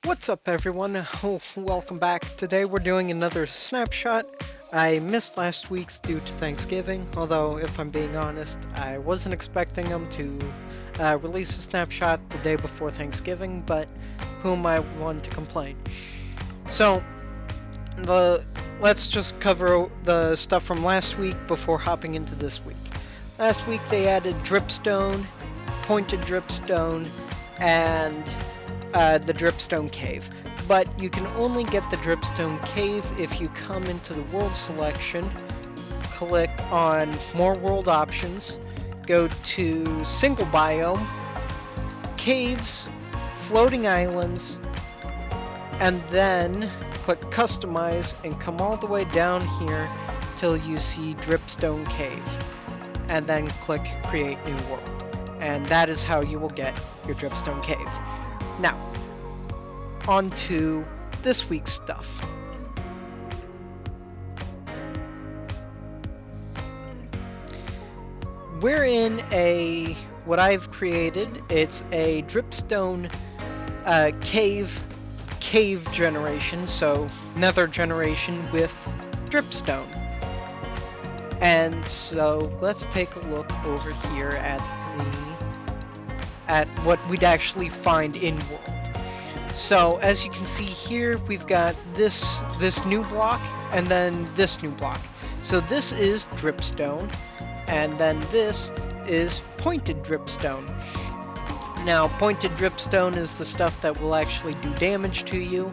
What's up, everyone? Welcome back. Today we're doing another snapshot. I missed last week's due to Thanksgiving, although, if I'm being honest, I wasn't expecting them to release a snapshot the day before Thanksgiving, but who am I one to complain? So, let's just cover the stuff from last week before hopping into this week. Last week they added dripstone, pointed dripstone, and the Dripstone Cave. But you can only get the Dripstone Cave if you come into the world selection, click on more world options, go to single biome, caves, floating islands, and then click customize and come all the way down here till you see Dripstone Cave. And then click create new world. And that is how you will get your Dripstone Cave. Now, on to this week's stuff. We're in what I've created. It's a dripstone cave generation, so nether generation with dripstone. And so let's take a look over here at what we'd actually find in world. So as you can see here, we've got this new block and then this new block. So this is dripstone, and then this is pointed dripstone. Now, pointed dripstone is the stuff that will actually do damage to you.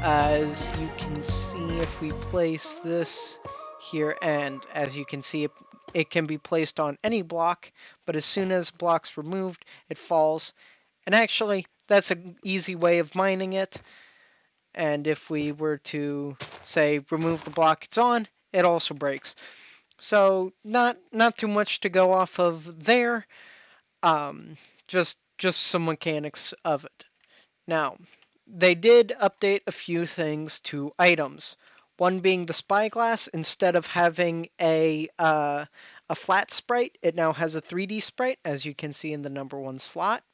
As you can see, if we place this here, and as you can see, it can be placed on any block, but as soon as block's removed, it falls. And actually, that's an easy way of mining it. And if we were to, say, remove the block it's on, it also breaks. So not too much to go off of there. Just some mechanics of it. Now, they did update a few things to items. One being the spyglass. Instead of having a flat sprite, it now has a 3D sprite, as you can see in the number 1 slot.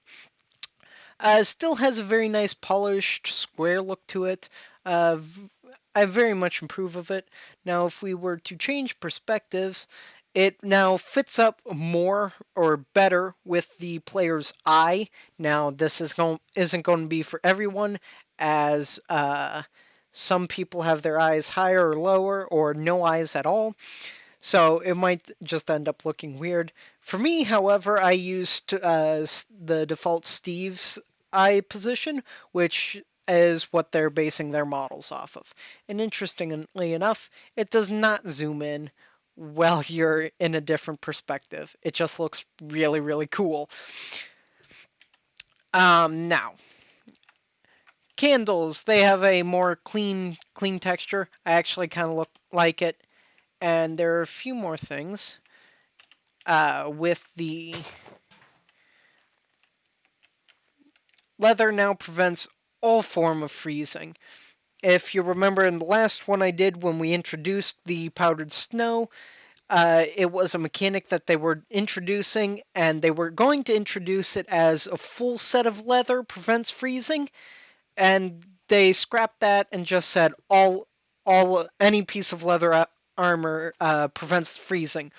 Still has a very nice polished square look to it. I very much approve of it. Now, if we were to change perspectives, it now fits up more or better with the player's eye. Now, this isn't going to be for everyone, as some people have their eyes higher or lower, or no eyes at all. So it might just end up looking weird. For me, however, I used the default Steve's eye position, which is what they're basing their models off of. And interestingly enough, it does not zoom in while you're in a different perspective. It just looks really, really cool. Now, candles, they have a more clean texture. I actually kind of look like it. And there are a few more things with the leather now prevents all form of freezing. If you remember in the last one I did when we introduced the powdered snow, it was a mechanic that they were introducing, and they were going to introduce it as a full set of leather prevents freezing, and they scrapped that and just said any piece of leather armor prevents freezing.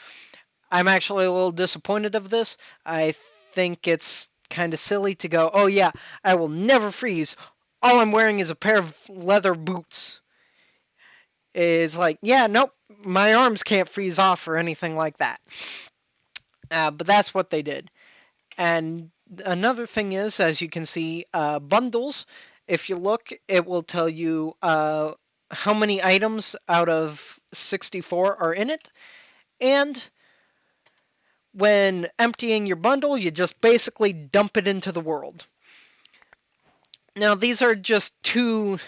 I'm actually a little disappointed of this. I think it's kind of silly to go, oh yeah, I will never freeze. All I'm wearing is a pair of leather boots. It's like, yeah, nope, my arms can't freeze off or anything like that. But that's what they did. And another thing is, as you can see, bundles. If you look, it will tell you how many items out of 64 are in it. And when emptying your bundle, you just basically dump it into the world. Now, these are just two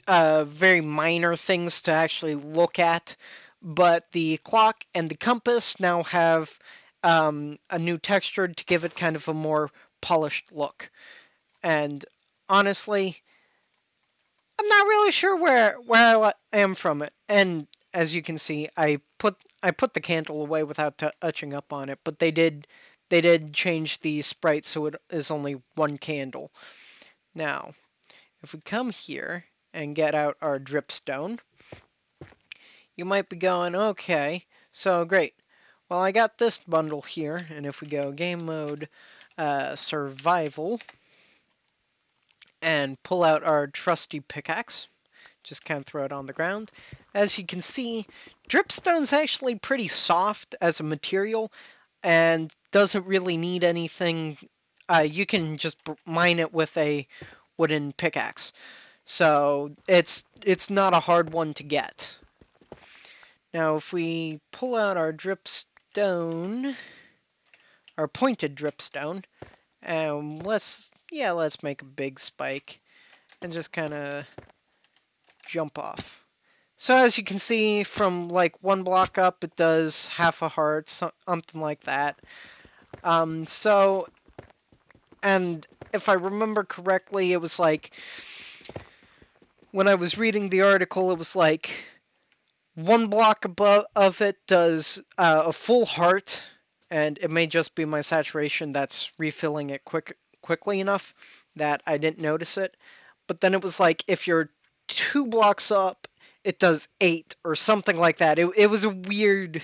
very minor things to actually look at, but the clock and the compass now have a new texture to give it kind of a more polished look. And honestly, I'm not really sure where I am from it. And as you can see, I put the candle away without touching up on it, but they did change the sprite so it is only one candle. Now, If we come here and get out our dripstone, you might be going, okay, so great. Well, I got this bundle here, and if we go game mode, survival, and pull out our trusty pickaxe, just kind of throw it on the ground. As you can see, dripstone's actually pretty soft as a material and doesn't really need anything. You can just mine it with a wooden pickaxe. So it's not a hard one to get. Now if we pull out our dripstone, our pointed dripstone, and let's make a big spike and just kind of jump off. So as you can see, from like one block up, it does half a heart, something like that. And if I remember correctly, it was like, when I was reading the article, it was like one block above of it does a full heart, and it may just be my saturation that's refilling it quickly enough that I didn't notice it. But then it was like, if you're 2 blocks up, it does 8 or something like that. It was a weird,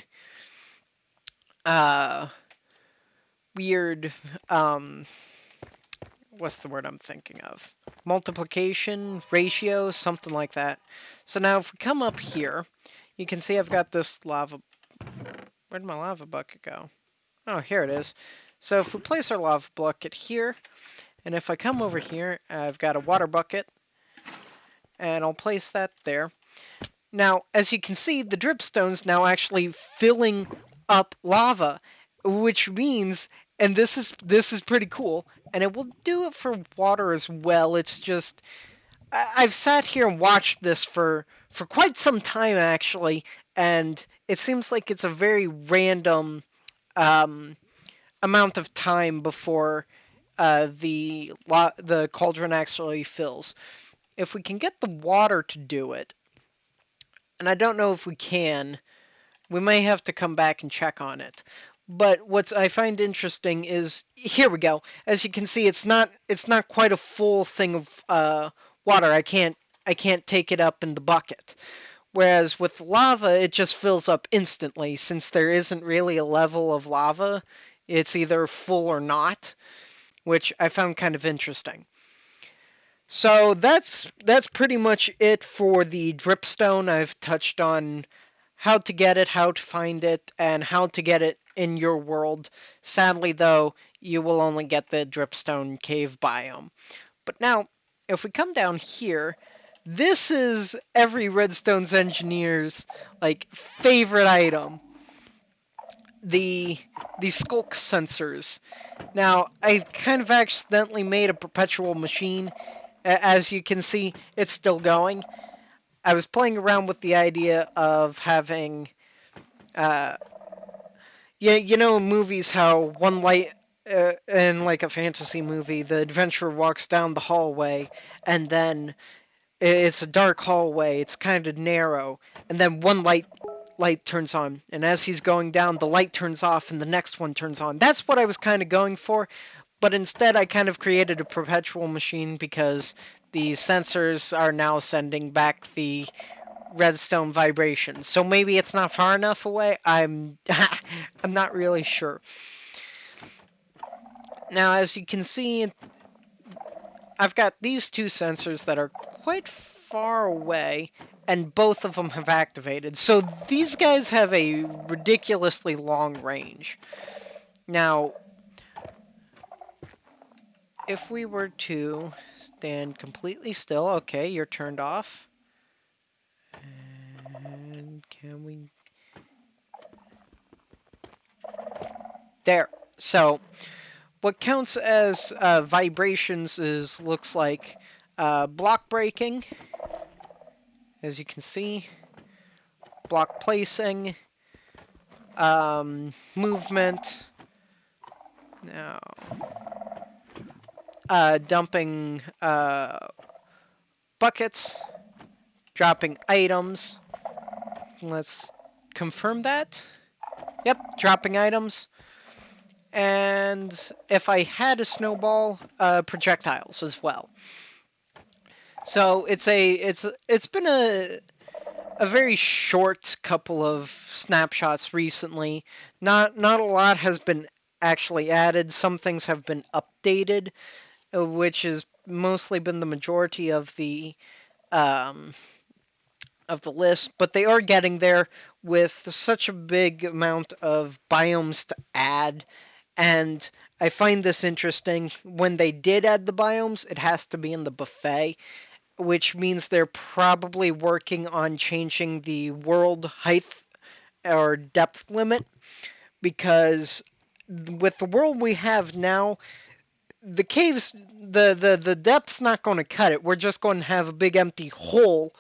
what's the word I'm thinking of? Multiplication, ratio, something like that. So now if we come up here, you can see I've got this lava. Where'd my lava bucket go? Oh, here it is. So if we place our lava bucket here, and if I come over here, I've got a water bucket, and I'll place that there. Now, as you can see, the dripstone's now actually filling up lava, which means, and this is pretty cool, and it will do it for water as well. It's just, I've sat here and watched this for quite some time actually, and it seems like it's a very random amount of time before the cauldron actually fills. If we can get the water to do it, and I don't know if we can, we may have to come back and check on it. But what I find interesting is, here we go. As you can see, it's not quite a full thing of water. I can't take it up in the bucket. Whereas with lava, it just fills up instantly, since there isn't really a level of lava. It's either full or not, which I found kind of interesting. So that's pretty much it for the dripstone. I've touched on how to get it, how to find it, and how to get it in your world. Sadly, though, you will only get the dripstone cave biome. But now, if we come down here, this is every Redstone's engineer's like favorite item. The Sculk sensors. Now, I kind of accidentally made a perpetual machine. As you can see, it's still going. I was playing around with the idea of having, you know, in movies how one light, in like a fantasy movie, the adventurer walks down the hallway, and then it's a dark hallway, it's kind of narrow, and then one light turns on, and as he's going down, the light turns off, and the next one turns on. That's what I was kind of going for. But instead, I kind of created a perpetual machine because the sensors are now sending back the redstone vibration. So maybe it's not far enough away. I'm not really sure. Now, as you can see, I've got these two sensors that are quite far away, and both of them have activated. So these guys have a ridiculously long range. Now, if we were to stand completely still, okay, you're turned off. And can we... There. So, what counts as vibrations looks like block breaking, as you can see, block placing, movement, now, dumping buckets, dropping items. Let's confirm that. Yep, dropping items. And if I had a snowball, projectiles as well. So it's been a very short couple of snapshots recently. Not a lot has been actually added. Some things have been updated, which has mostly been the majority um, of the list, but they are getting there with such a big amount of biomes to add. And I find this interesting. When they did add the biomes, it has to be in the buffet, which means they're probably working on changing the world height or depth limit, because with the world we have now, the caves, the depth's not going to cut it. We're just going to have a big empty hole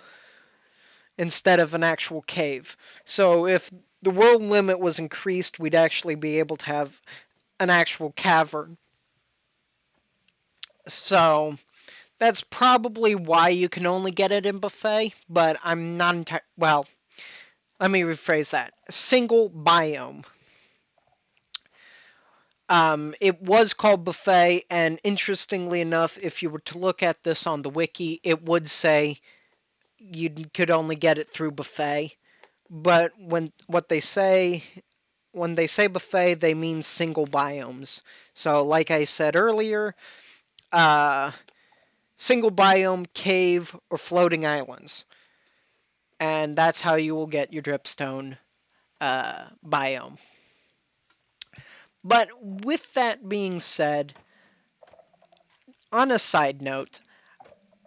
instead of an actual cave. So if the world limit was increased, we'd actually be able to have an actual cavern. So that's probably why you can only get it in buffet, but I'm not entirely. Well, let me rephrase that. Single biome. It was called buffet, and interestingly enough, if you were to look at this on the wiki, it would say you could only get it through buffet. But when they say buffet, they mean single biomes. So, like I said earlier, uh, single biome, cave, or floating islands, and that's how you will get your dripstone biome. But with that being said, on a side note,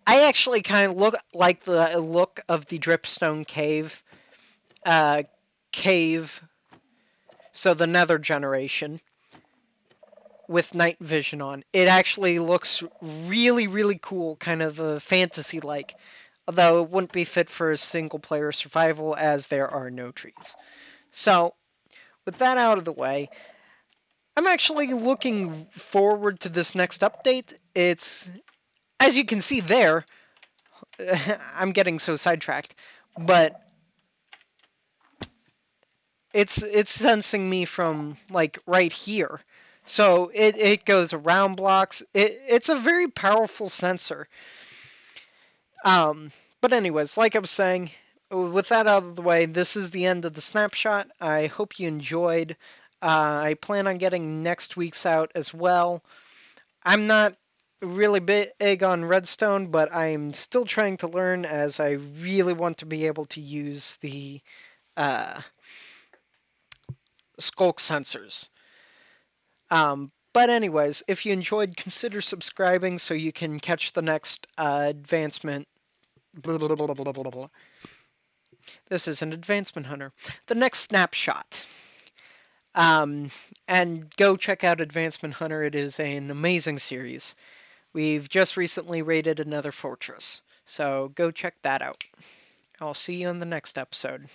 I actually kind of like the look of the dripstone uh, cave, so the Nether generation with night vision on. It actually looks really, really cool, kind of fantasy-like. Although it wouldn't be fit for a single-player survival as there are no trees. So, with that out of the way, I'm actually looking forward to this next update. It's, as you can see there, I'm getting so sidetracked, but it's sensing me from like right here. So it goes around blocks. It's a very powerful sensor. But anyways, like I was saying, with that out of the way, this is the end of the snapshot. I hope you enjoyed. I plan on getting next week's out as well. I'm not really big on redstone, but I'm still trying to learn as I really want to be able to use the uh, Sculk sensors. But anyways, if you enjoyed, consider subscribing so you can catch the next advancement. Blah, blah, blah, blah, blah, blah. This is an advancement hunter. The next snapshot. And go check out Advancement Hunter. It is an amazing series. We've just recently raided another fortress, so go check that out. I'll see you in the next episode.